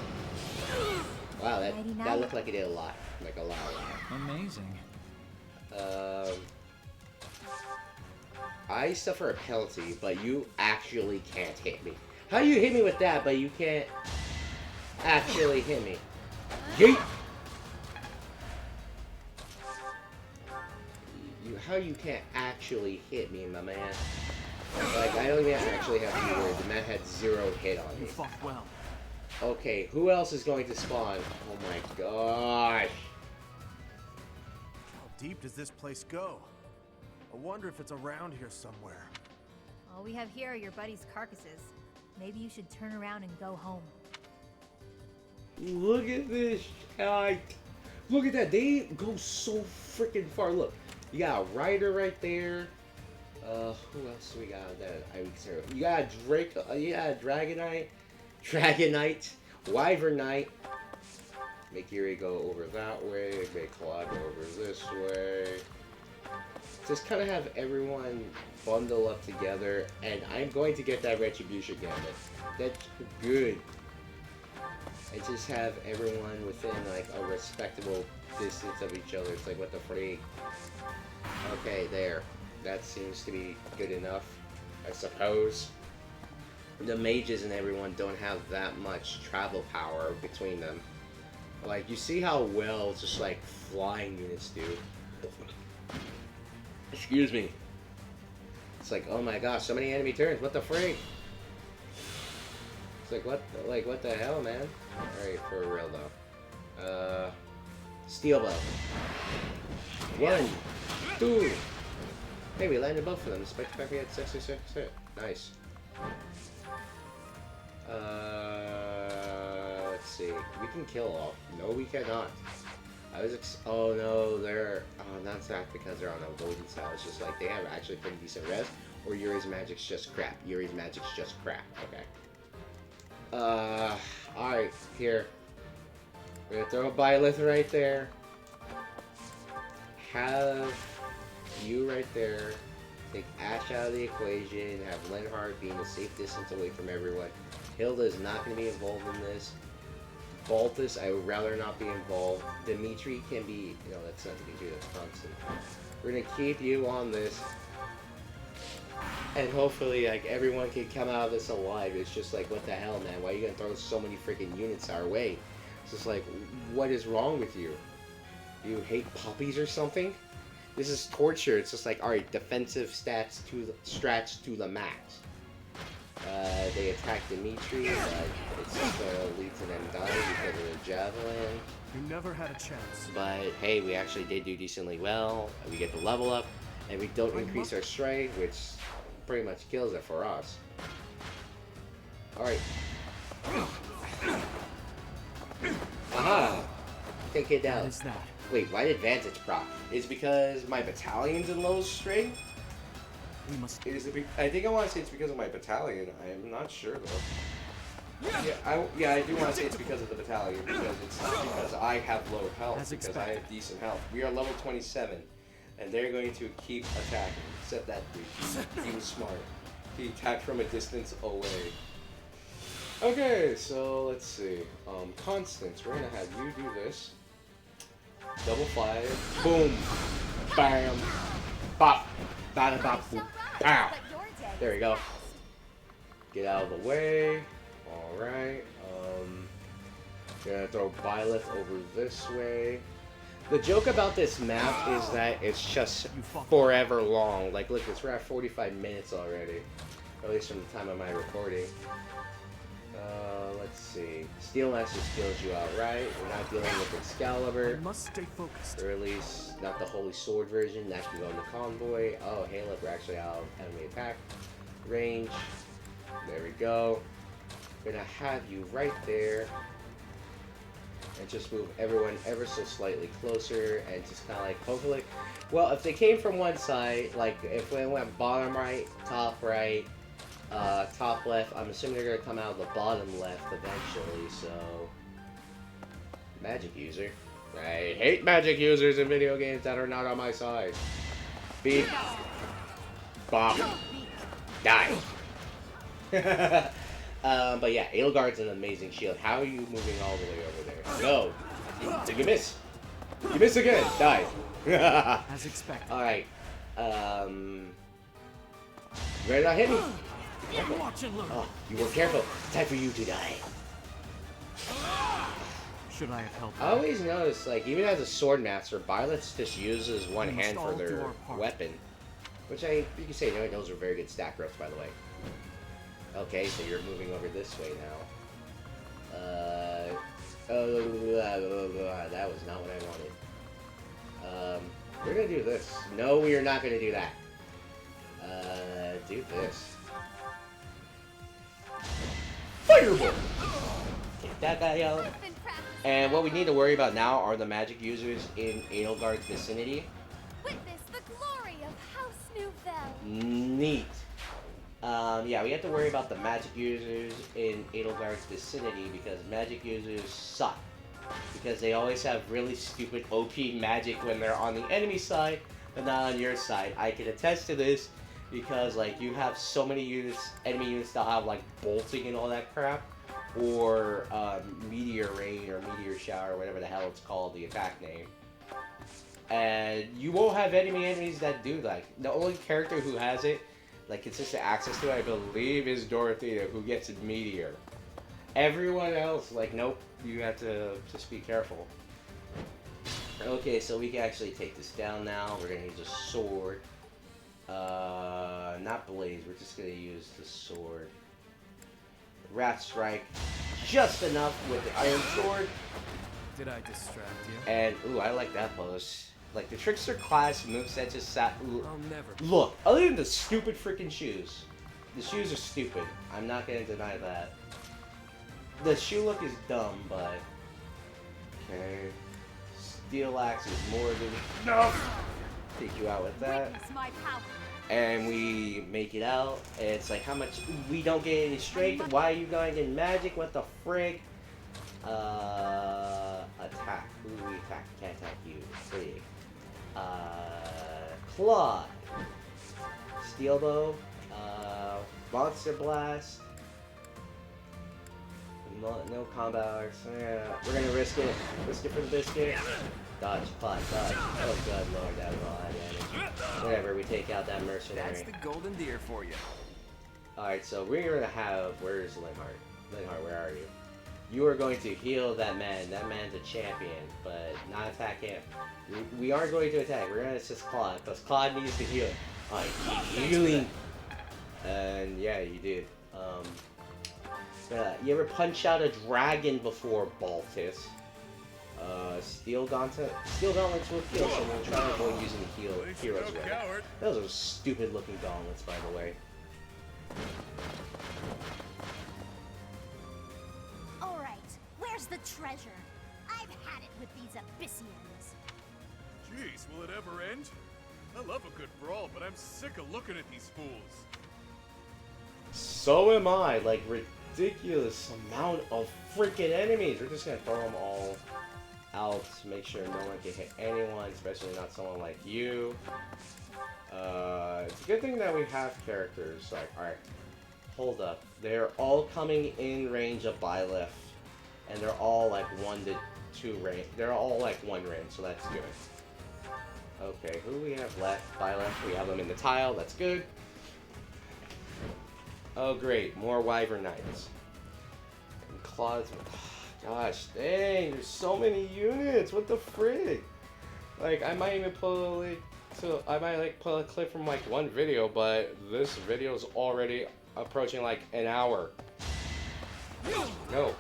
Wow, that looked like it did a lot. Like a lot. Amazing. I suffer a penalty, but you actually can't hit me. How do you hit me with that, but you can't actually hit me? Yeet! How you can't actually hit me, my man? Like, I don't even actually have to be worried. The man had 0 hit on me. You fought well. Okay, who else is going to spawn? Oh my gosh. How deep does this place go? I wonder if it's around here somewhere. All we have here are your buddies' carcasses. Maybe you should turn around and go home. Look at this shite. Look at that. They go so freaking far. Look, you got a rider right there. Who else do we got that I would say? You got a Drake. You got a Dragonite, Wyvernite. Make Yuri go over that way. Make Claude go over this way. Just kind of have everyone bundle up together, and I'm going to get that Retribution Gambit. That's good. And just have everyone within like a respectable distance of each other. It's like, what the freak? Okay, there. That seems to be good enough, I suppose. The mages and everyone don't have that much travel power between them. Like, you see how well just like flying units do. Excuse me. It's like, oh my gosh, so many enemy turns. What the freak? It's like, what the hell, man? Alright, for real though. Steel Bow. 1, 2. Hey, we landed both of them, despite the fact we had 66 hit. Nice. Let's see. We can kill all. No, we cannot. I was oh no, they're that's not because they're on avoidance now. It's just like they have actually pretty decent res, or Yuri's magic's just crap. Yuri's magic's just crap. Okay. Alright, here. We're gonna throw a Byleth right there. Have you right there. Take Ash out of the equation. Have Lenhart being a safe distance away from everyone. Hilda is not going to be involved in this. Baltus, I would rather not be involved. Dimitri can be... No, that's not Dimitri, that's Constant. We're going to keep you on this. And hopefully, like, everyone can come out of this alive. It's just like, what the hell, man? Why are you going to throw so many freaking units our way? It's just like, what is wrong with you? You hate puppies or something? This is torture. It's just like, alright, defensive strats to the max. They attack Dimitri, but it's just going to lead to them dying because of the javelin. You never had a chance. But hey, we actually did do decently well. We get the level up, and we don't increase our strike, which pretty much kills it for us. Alright. Aha! Take it down. What is that? Wait, why did Vantage proc? Is it because my battalion's in low strength? We must. I think I want to say it's because of my battalion. I am not sure though. Yeah, I do want to say it's because of the battalion, because it's not because I have low health, because I have decent health. We are level 27, and they're going to keep attacking. Except that dude, he was smart. He attacked from a distance away. Okay, so let's see. Constance, we're gonna have you do this. Double 5. Boom. Bam. Bop. Bada bop. Boom. Pow. There we go. Get out of the way. Alright. Gonna throw Byleth over this way. The joke about this map is that it's just forever long. Like, look, we're at 45 minutes already. At least from the time of my recording. Let's see. Steel Master skills you outright. We're not dealing with Excalibur. I must stay focused. Or at least not the Holy Sword version. That can go in the convoy. Oh, hey, look, we're actually out of enemy attack range. There we go. We're gonna have you right there. And just move everyone ever so slightly closer. And just kind of like, hopefully. Well, if they came from one side, like if we went bottom right, top left, I'm assuming they're going to come out of the bottom left eventually, so... Magic user. I hate magic users in video games that are not on my side. Beep. Bop. Die. But yeah, Edelgard's an amazing shield. How are you moving all the way over there? Go! Did you miss? You miss again! Die! As expected. Alright. Better not hit me. Watch and learn. Oh, you were careful. Time for you to die. Should I have helped? I always notice, like, even as a sword master, Byleth just uses one We must hand for all do their our part. weapon. Which you can say, those are very good stack growths, by the way. Okay, so you're moving over this way now. That was not what I wanted. We're gonna do this. No, we are not gonna do that. Do this. Fireball! Get that guy out. And what we need to worry about now are the magic users in Edelgard's vicinity. Witness the glory of House Nouvelle. Neat. Yeah, we have to worry about the magic users in Edelgard's vicinity because magic users suck. Because they always have really stupid OP magic when they're on the enemy side, but not on your side. I can attest to this because, like, you have so many units, enemy units that have, like, bolting and all that crap. Or meteor rain or meteor shower, whatever the hell it's called, the attack name. And you won't have enemies that do that. The only character who has it, like consistent access to it, I believe, is Dorothea, who gets a meteor. Everyone else, like, nope, you have to just be careful. Okay, so we can actually take this down now. We're gonna use a sword. Not blaze, we're just gonna use the sword. Wrath Strike just enough with the Iron Sword. Did I distract you? And, ooh, I like that pose. Like, the Trickster class moveset just sat... I'll never... Look, other than the stupid freaking shoes. The shoes are stupid. I'm not gonna deny that. The shoe look is dumb, but... Okay. Steel Axe is more than enough. Take you out with that. Witness my power. And we make it out, and it's like, how much? We don't get any strength. Why are you going in magic? What the frick? Attack. Who do we attack? Can't attack you. Frig. Claw. Steel Bow. Monster Blast. No combat arts. Yeah, we're gonna risk it. Risk it for the biscuit. Dodge, plot, dodge. Oh god lord, that was all that damage. Whatever, we take out that mercenary. That's the golden deer for you. Alright, so we're gonna have... Where's Linhardt? Linhardt, where are you? You are going to heal that man. That man's a champion, but not attack him. We aren't going to attack. We're gonna assist Claude, because Claude needs to heal. Alright, healing. And yeah, you did. You ever punch out a dragon before, Baltus? Steel Gauntlets will kill, so we'll try to avoid using the hero's weapon. Those are stupid looking gauntlets, by the way. Alright, where's the treasure? I've had it with these Abyssians. Jeez, will it ever end? I love a good brawl, but I'm sick of looking at these fools. So am I. Like, ridiculous amount of freaking enemies. We're just gonna throw them all out to make sure no one can hit anyone, especially not someone like you. It's a good thing that we have characters. Like, alright, hold up. They're all coming in range of Byleth, and they're all like 1 to 2 range. They're all like 1 range, so that's good. Okay, who we have left? Byleth, we have them in the tile, that's good. Oh great, more Wyvern Knights. And Claws. Gosh, dang, there's so many units. What the frig? Like, I might even pull pull a clip from like one video, but this video is already approaching like an hour. No,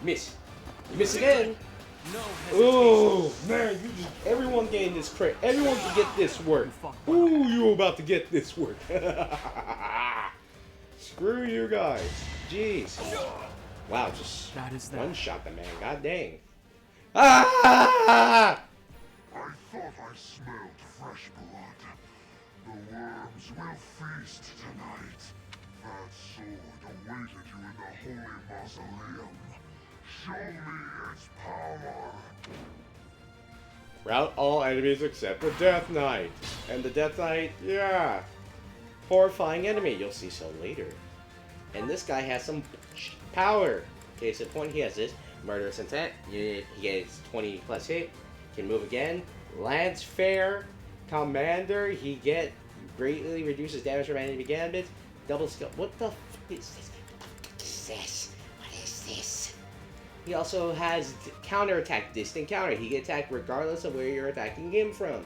miss. You miss again. Oh man, everyone getting this crit. Everyone can get this work. Ooh, you about to get this work. Screw you guys. Jeez. Wow, just one-shot the man. God dang. Ah! I thought I smelled fresh blood. The worms will feast tonight. That sword awaited you in the holy mausoleum. Show me its power. Rout all enemies except the Death Knight. And the Death Knight, yeah. Horrifying enemy. You'll see so later. And this guy has some power. Case in point, he has this. Murderous Intent. He gets 20 plus hit. Can move again. Lance Fair. Commander. He get Greatly reduces damage from enemy gambits. Double skill. What the fuck is this? What is this? What is this? He also has counterattack, distant counter. He can attack regardless of where you're attacking him from.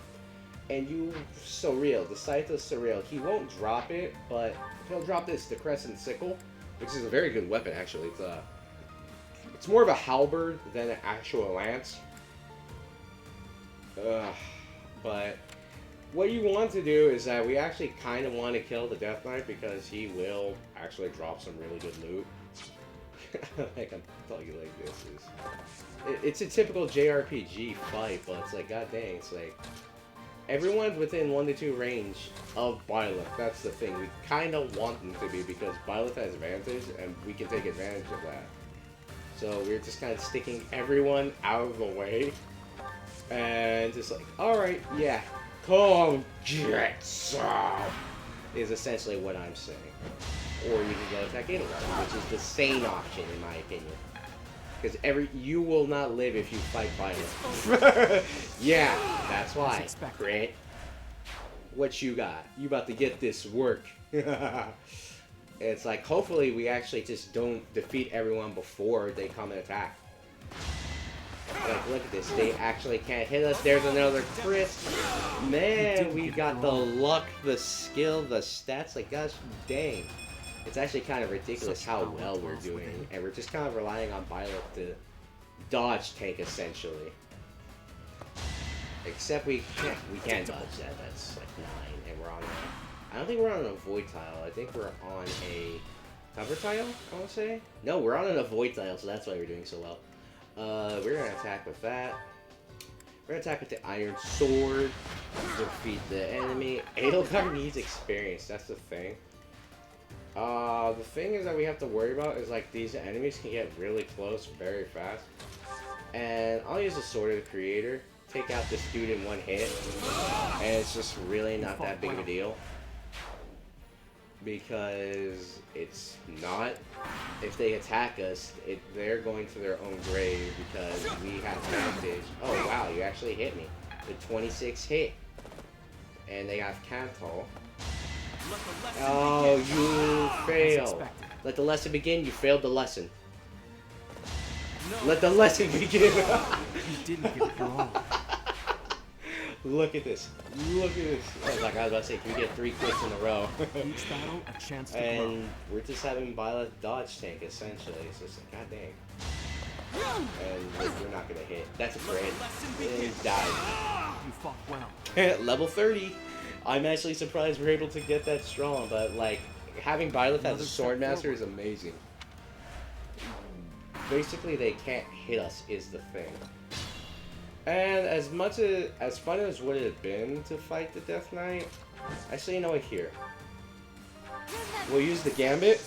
And you, surreal. The scythe is surreal. He won't drop it, but he'll drop this, the crescent sickle, which is a very good weapon actually. It's more of a halberd than an actual lance. But what you want to do is that we actually kind of want to kill the Death Knight because he will actually drop some really good loot. Like I'm telling you, like this is, it's a typical JRPG fight, but it's like, god dang, it's like everyone's within 1 to 2 range of Byleth. That's the thing. We kind of want them to be because Byleth has advantage, and we can take advantage of that. So we're just kind of sticking everyone out of the way, and just like, all right, yeah, come get some, is essentially what I'm saying. Or you can go attack anyone, which is the sane option in my opinion. Because you will not live if you fight Byleth. Yeah, that's why. Crit. What you got? You about to get this work. It's like, hopefully we actually just don't defeat everyone before they come and attack. Like, look at this. They actually can't hit us. There's another crit. Man, we got the luck, the skill, the stats. Like, gosh dang. It's actually kind of ridiculous how well we're doing. And we're just kind of relying on Byleth to dodge tank, essentially. Except we can't dodge that. That's like 9. And we're on a... I don't think we're on a void tile. I think we're on a cover tile, I want to say. No, we're on an avoid tile, so that's why we're doing so well. We're going to attack with that. We're going to attack with the Iron Sword. Defeat the enemy. Edelgard needs experience, that's the thing. The thing is that we have to worry about is like these enemies can get really close very fast. And I'll use the Sword of the Creator. Take out this dude in 1 hit. And it's just really not that big of a deal. Because it's not. If they attack us, they're going to their own grave because we have advantage. Oh wow, you actually hit me. The 26 hit. And they have Cantal. Oh, you failed. Let the lesson begin. You failed the lesson. Let the lesson begin. You didn't get it wrong. Look at this. Look at this. Like I was about to say, can we get 3 quits in a row? Each battle, a chance to and grow. we're just having Byleth dodge tank, essentially. It's just like, god dang. And we're not gonna hit. That's a crit. And he died. You fought well. Level 30. I'm actually surprised we're able to get that strong, but like, having Byleth as a Swordmaster is amazing. Basically, they can't hit us is the thing. And as fun as would it have been to fight the Death Knight, actually, you know what, here. We'll use the Gambit,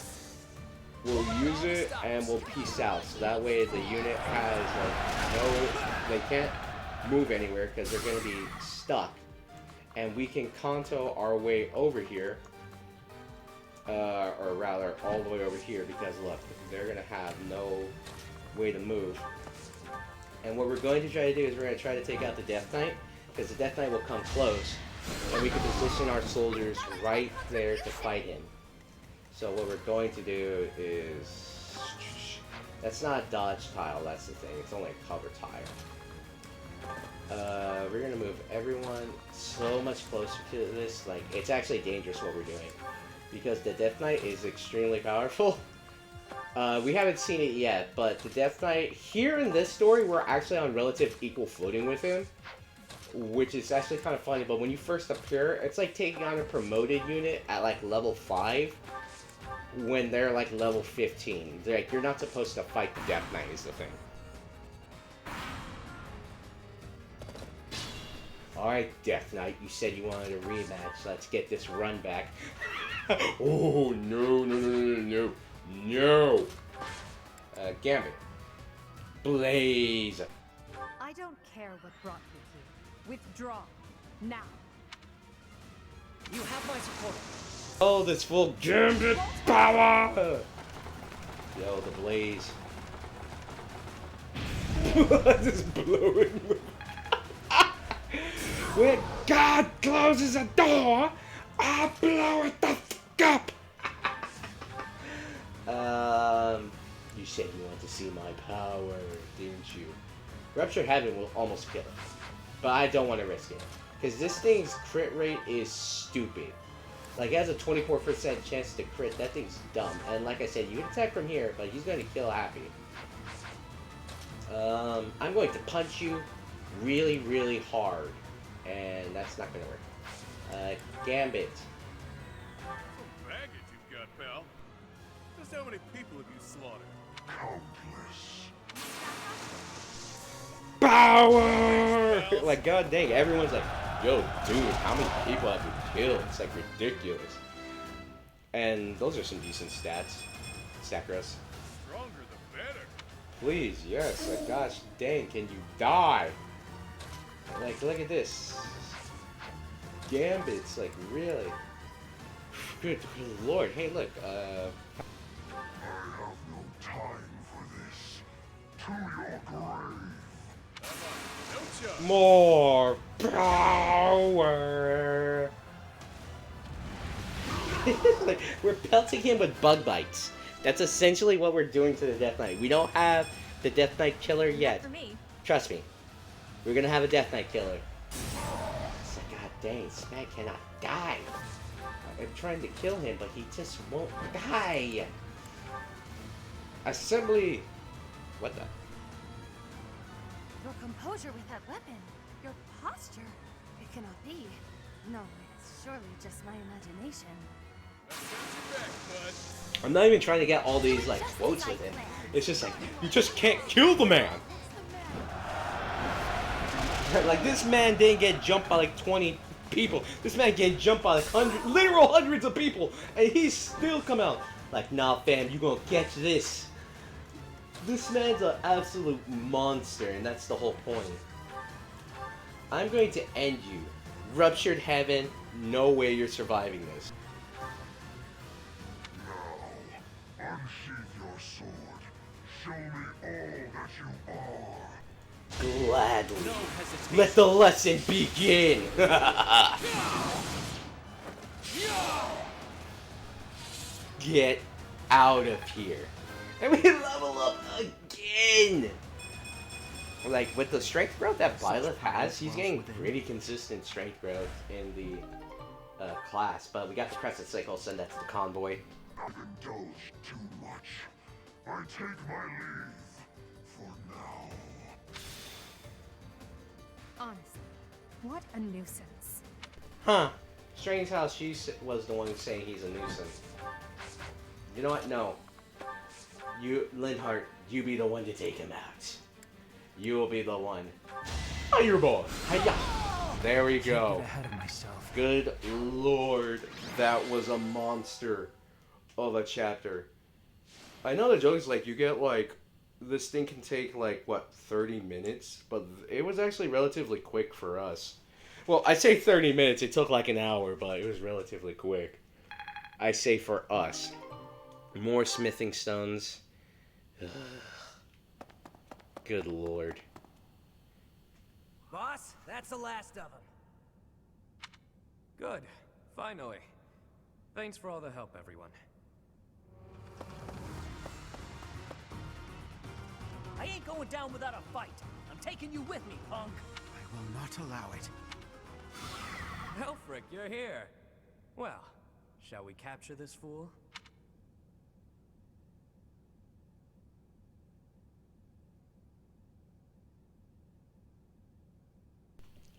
we'll use it, and we'll peace out. So that way the unit has they can't move anywhere because they're going to be stuck. And we can Kanto our way over here, or rather all the way over here, because look, they're going to have no way to move. And what we're going to try to do is we're going to try to take out the Death Knight, because the Death Knight will come close, and we can position our soldiers right there to fight him. So what we're going to do is, that's not a dodge tile, that's the thing, it's only a cover tile. We're gonna move everyone so much closer to this, like, it's actually dangerous what we're doing. Because the Death Knight is extremely powerful. We haven't seen it yet, but the Death Knight, here in this story, we're actually on relative equal footing with him. Which is actually kind of funny, but when you first appear, it's like taking on a promoted unit at like level 5. When they're like level 15. They're like, you're not supposed to fight the Death Knight is the thing. Alright, Death Knight, you said you wanted a rematch. Let's get this run back. Oh, no. Gambit. Blaze. I don't care what brought you here. Withdraw. Now. You have my support. Oh, this full Gambit power! Yo, the blaze. Just blowing. When God closes a door, I'll blow it the fuck up! You said you wanted to see my power, didn't you? Ruptured Heaven will almost kill it. But I don't want to risk it. Because this thing's crit rate is stupid. Like, it has a 24% chance to crit. That thing's dumb. And like I said, you can attack from here, but he's going to kill Happy. I'm going to punch you really, really hard. And that's not going to work. Gambit. Some baggage you've got, pal. Just how many people have you slaughtered? Countless. Power! Like, god dang, everyone's like, yo, dude, how many people have you killed? It's like ridiculous. And those are some decent stats. Stakros. Stronger the better. Please, yes. Like, gosh dang, can you die? Like, look at this. Gambits, like, really. Good lord. Hey, look, I have no time for this. To your grave. more power. Like, we're pelting him with bug bites. That's essentially what we're doing to the Death Knight. We don't have the Death Knight killer yet. For me. Trust me. We're gonna have a Death Knight killer. It's like, god dang, this man cannot die. I'm trying to kill him, but he just won't die. Assembly. What the? Your composure with that weapon. Your posture. It cannot be. No, it's surely just my imagination. I'm not even trying to get all these like quotes with him. It's just like, you just can't kill the man. Like, this man didn't get jumped by like 20 people. This man get jumped by like literal hundreds of people, and he's still come out like, nah, fam, you gonna catch this. This man's an absolute monster, and that's the whole point. I'm going to end you. Ruptured Heaven, no way you're surviving this. Now, unsheath your sword. Show me all that you are. Gladly. Let the lesson begin! Get out of here. And we level up again! Like, with the strength growth that Byleth has, he's getting pretty consistent strength growth in the class. But we got the Crescent Cycle, send that to the convoy. I've indulged too much. I take my leave for now. Honestly, what a nuisance. Huh. Strange how she was the one saying he's a nuisance. You know what? No. You, Linhardt, you be the one to take him out. You will be the one. Fireball! Hiya! There we go. Ahead of myself. Good lord. That was a monster of a chapter. I know the joke is like, you get like, this thing can take like, what, 30 minutes? But it was actually relatively quick for us. Well, I say 30 minutes, it took like an hour, but it was relatively quick. I say for us. More smithing stones. Good lord. Boss, that's the last of them. Good. Finally. Thanks for all the help, everyone. I ain't going down without a fight. I'm taking you with me, punk. I will not allow it. Helfric, you're here. Well, shall we capture this fool?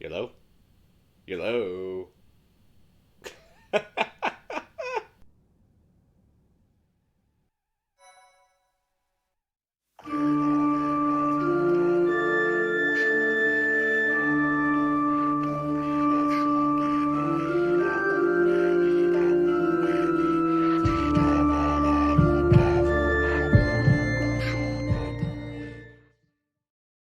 Hello? Hello?